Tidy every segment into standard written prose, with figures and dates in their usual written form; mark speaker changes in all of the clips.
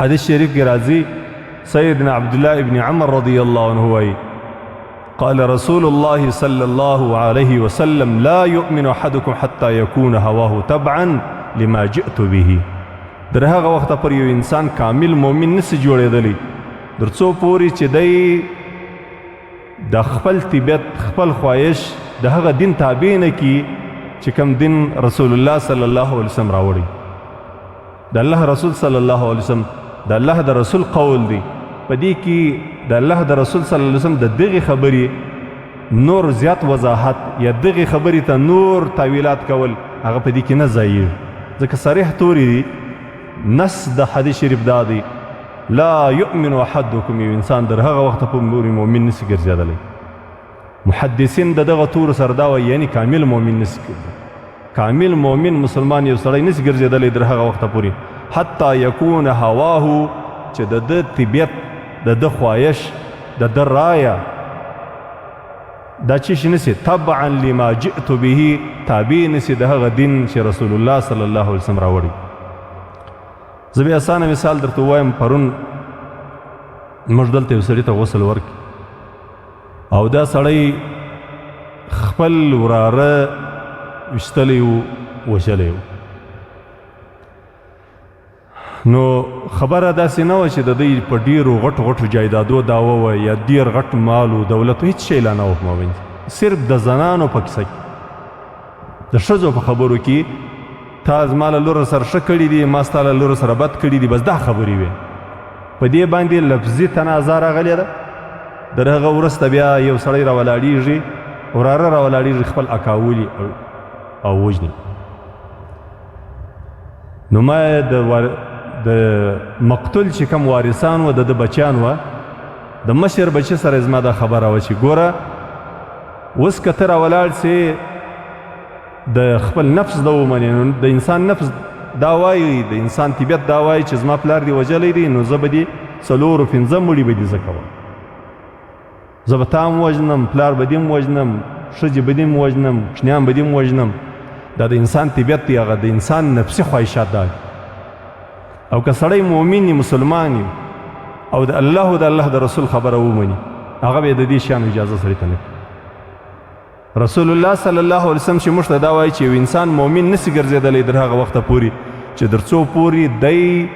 Speaker 1: حدیث شریف کی راضی سیدنا عبداللہ ابن عمر رضی اللہ عنہ وی قال رسول الله صلى الله عليه وسلم لا يؤمن احدكم حتى يكون هواه تبعا لما جئت به. در هغه وخت پر یو انسان کامل مؤمن نسی جوړېدلی در څو پورې چې دی د خپل طبیعت خپل خواهش د هغه دین تابع نه کی چې کوم دین رسول الله صلی الله علیه وسلم راوړي. د الله رسول صلی الله علیه وسلم د الله د رسول قول دی په دې کې د الله د رسول صلی الله علیه وسلم د دغه خبرې نور زیات وضاحت یا دغه خبرې ته نور تعویلات کول هغه په دې کې نه ځایږي ځکه صریح توري دی نص د حدیث شریف دا دی لا یؤمن احدکم یو انسان در هغه وخت پورې مؤمن نسی ګرځېدلی. محدثین د دغه تور سره دا وایي یعنی کامل مؤمن نسی کامل مؤمن مسلمان یو سړی نسی ګرځېدلی در هغه وخت پورې حتی یکون هواه چې د ده طبیعت د ده خواهش د ده رایه دا چی شي نسی تبعا لما جئت به تابع نسی د هغه دین چې رسول الله صلی الله علیه وسلم راوړي. زه بیا اسانه مثال درته ووایم پرون موږ دلته یو سړي ته غسل ورکړي او دا سړی خپل وراره ویشتلی و وژلی و نو خبره داسې نه وه چې د دوی په ډېرو غټو غټو جایدادو دعوه وه یا ډېر غټ مال و دولت هېڅ شی لا نه و په مابین صرف د زنانو په کیسه کې د ښځو په خبرو کې تا زما له لور سره ښه کړي دي ما ستا له لور سره بد کړي دي بس دا خبرې وې په دې باندې لفظي تنازع راغلې ده. در هغه وروسته بیا یو سړی راولاړېږي وراره راولاړېږي خپل اکا ولي او وژني. نو ما د مقتول چې کوم وارثان و د ده بچیان وه د مشر بچي سره زما دا خبره وه چې ګوره اوس که ته راولاړ سې د خپل نفس د ومنې نو د انسان نفس دا وایي د انسان طبیعت دا وایي چې زما پلار دې وژلی دی نو زه به دې څلورو پنځه مړي به دې زه کوم زه به تا هم وژنم پلار به دې هم وژنم ښځې به دې هم وژنم کوچنیان به دې هم وژنم. دا د انسان طبیعت دی هغه د انسان نفسي خواهشات دا او که سړی مؤمن مسلمان او د الله او د الله د رسول خبره ومني هغه به د دې شیانو اجازه سړي ته نه کوي. رسول الله صلی الله علیه وسلم چې موږ ته دا وایي چې یو انسان مؤمن نسی ګرځېدلی در هغه وخته پورې چې در څو پورې دی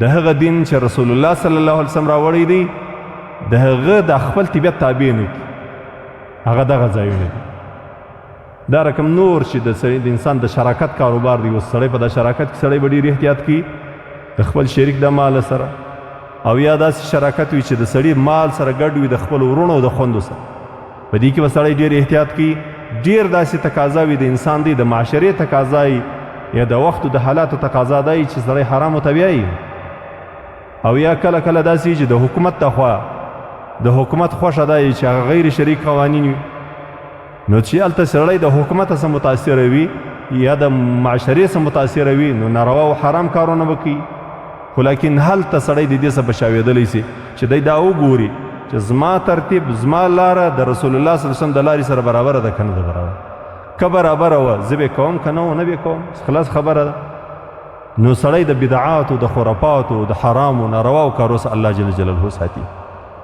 Speaker 1: د هغه دین چې رسول الله صلی الله علیه وسلم راوړی دی د هغه د خپل طبیعت تابع نه کړي هغه دغه ځایونه دي. دا رقم نور چې د انسان د شراکت کاروبار دی اوس سړی په د شراکت کې سړی به ډېر احتیاط کړي د خپل شریک د مال سره او یا داسې شراکت وي چې د سړي مال سره ګډ وي د خپل ورونو او د خویندو سره په دې کې به سړی ډېر احتیاط کړي. ډېر داسې تقاضا وي د انسان دی د معاشرې تقاضا یا د وختو د حالاتو تقاضا دی چې سړی حرامو ته بیایي او یا کله کله داسې چې د حکومت لخوا د حکومت خوښه دی چې هغه غیر شریک قوانین وي نو چې هلته سړی د حکومت څخه متاثره وي یا د معاشرې څخه متاثره وي نو ناروا او حرام کارونه به کوي خو لیکن هلته سړی د دې څخه بچاوېدلی سي چې دی دا وګوري چې زما ترتیب زما لاره د رسول الله صلی الله علیه وسلم د لارې سره برابره ده که نه ده برابره که برابره وه زه به کوم که نه و نه به کوم خلاص خبره ده. نو سړی د بدعاتو د خرافاتو د حرامو نارواو کارو څخه الله جل جلاله ساتي.